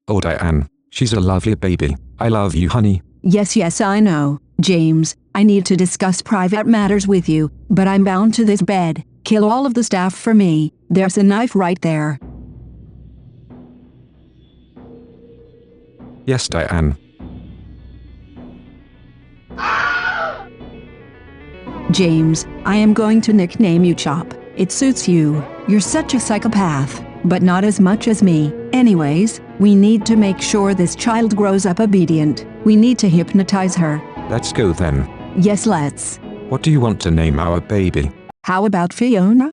Oh Dianne, she's a lovely baby. I love you, honey. Yes, I know, James. I need to discuss private matters with you, but I'm bound to this bed. Kill all of the staff for me. There's a knife right there. Yes, Dianne. James, I am going to nickname you Chop. It suits you. You're such a psychopath, but not as much as me. Anyways, we need to make sure this child grows up obedient. We need to hypnotize her. Let's go then. Yes, let's. What do you want to name our baby? How about Fiona?